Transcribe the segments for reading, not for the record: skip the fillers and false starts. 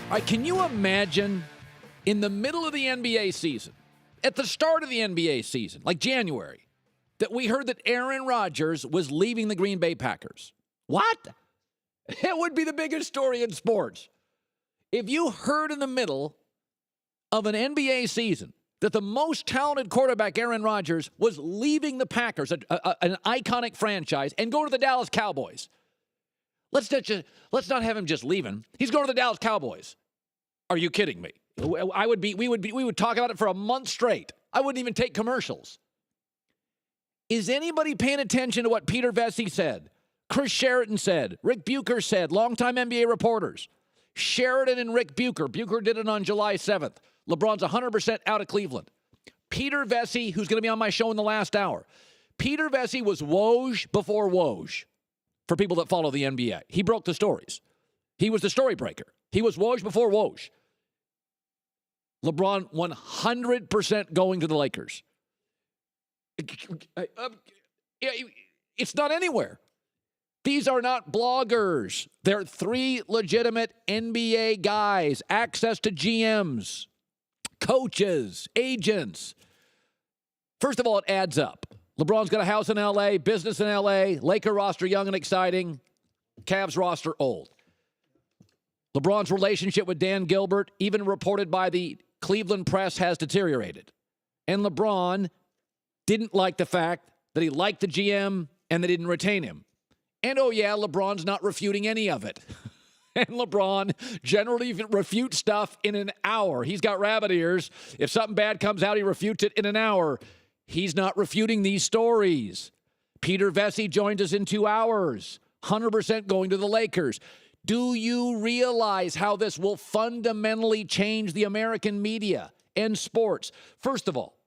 All right, can you imagine in the middle of the NBA season, at the start of the NBA season, like January, that we heard that Aaron Rodgers was leaving the Green Bay Packers? What? It would be the biggest story in sports. If you heard in the middle of an NBA season that the most talented quarterback, Aaron Rodgers, was leaving the Packers, an iconic franchise, and going to the Dallas Cowboys. Let's not have him just leaving. He's going to the Dallas Cowboys. Are you kidding me? We would talk about it for a month straight. I wouldn't even take commercials. Is anybody paying attention to what Peter Vesey said? Chris Sheridan said, Rick Bucher said, longtime NBA reporters. Sheridan and Rick Bucher. Bucher did it on July 7th. LeBron's 100% out of Cleveland. Peter Vesey, who's going to be on my show in the last hour. Peter Vesey was Woj before Woj for people that follow the NBA. He broke the stories. He was the story breaker. He was Woj before Woj. LeBron 100% going to the Lakers. It's not anywhere. These are not bloggers. They're three legitimate NBA guys. Access to GMs, coaches, agents. First of all, it adds up. LeBron's got a house in L.A., business in L.A., Laker roster young and exciting, Cavs roster old. LeBron's relationship with Dan Gilbert, even reported by the Cleveland press, has deteriorated. And LeBron didn't like the fact that he liked the GM and they didn't retain him. And, oh, yeah, LeBron's not refuting any of it. And LeBron generally refutes stuff in an hour. He's got rabbit ears. If something bad comes out, he refutes it in an hour. He's not refuting these stories. Peter Vesey joins us in 2 hours. 100% going to the Lakers. Do you realize how this will fundamentally change the American media and sports? First of all,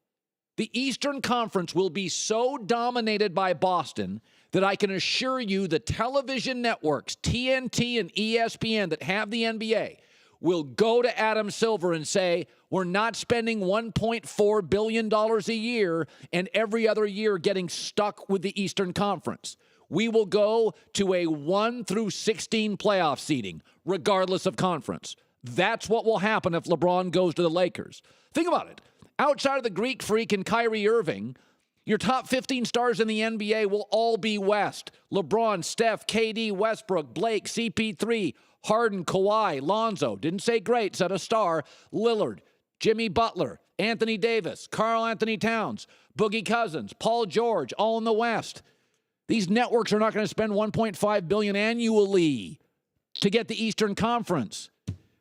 the Eastern Conference will be so dominated by Boston that I can assure you the television networks, TNT and ESPN, that have the NBA will go to Adam Silver and say, we're not spending $1.4 billion a year and every other year getting stuck with the Eastern Conference. We will go to a 1 through 16 playoff seeding, regardless of conference. That's what will happen if LeBron goes to the Lakers. Think about it. Outside of the Greek Freak and Kyrie Irving, your top 15 stars in the NBA will all be West. LeBron, Steph, KD, Westbrook, Blake, CP3, Harden, Kawhi, Lonzo. Didn't say great, said a star. Lillard, Jimmy Butler, Anthony Davis, Karl Anthony Towns, Boogie Cousins, Paul George, all in the West. These networks are not going to spend $1.5 billion annually to get the Eastern Conference,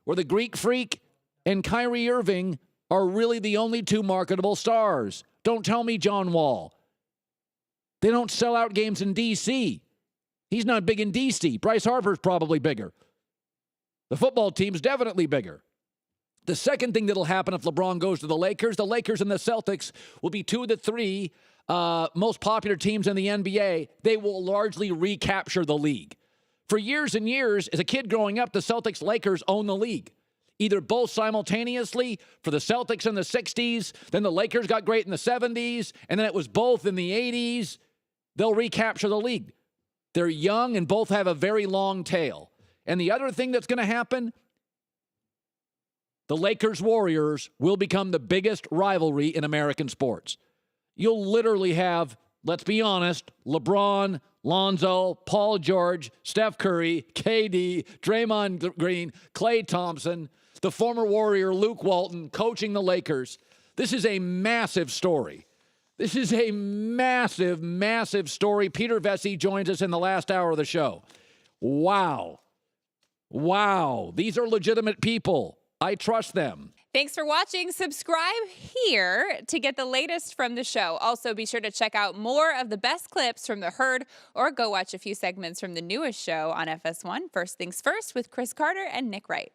where the Greek Freak and Kyrie Irving are really the only two marketable stars. Don't tell me John Wall. They don't sell out games in D.C. He's not big in D.C. Bryce Harper's probably bigger. The football team's definitely bigger. The second thing that'll happen if LeBron goes to the Lakers and the Celtics will be two of the three most popular teams in the NBA. They will largely recapture the league. For years and years, as a kid growing up, the Celtics-Lakers own the league. Either both simultaneously for the Celtics in the 60s, then the Lakers got great in the 70s, and then it was both in the 80s. They'll recapture the league. They're young and both have a very long tail. And the other thing that's going to happen, the Lakers-Warriors will become the biggest rivalry in American sports. You'll literally have, let's be honest, LeBron, Lonzo, Paul George, Steph Curry, KD, Draymond Green, Klay Thompson, the former Warrior Luke Walton coaching the Lakers. This is a massive story. This is a massive, massive story. Peter Vesey joins us in the last hour of the show. Wow. Wow. These are legitimate people. I trust them. Thanks for watching. Subscribe here to get the latest from the show. Also, be sure to check out more of the best clips from The Herd or go watch a few segments from the newest show on FS1, First Things First, with Chris Carter and Nick Wright.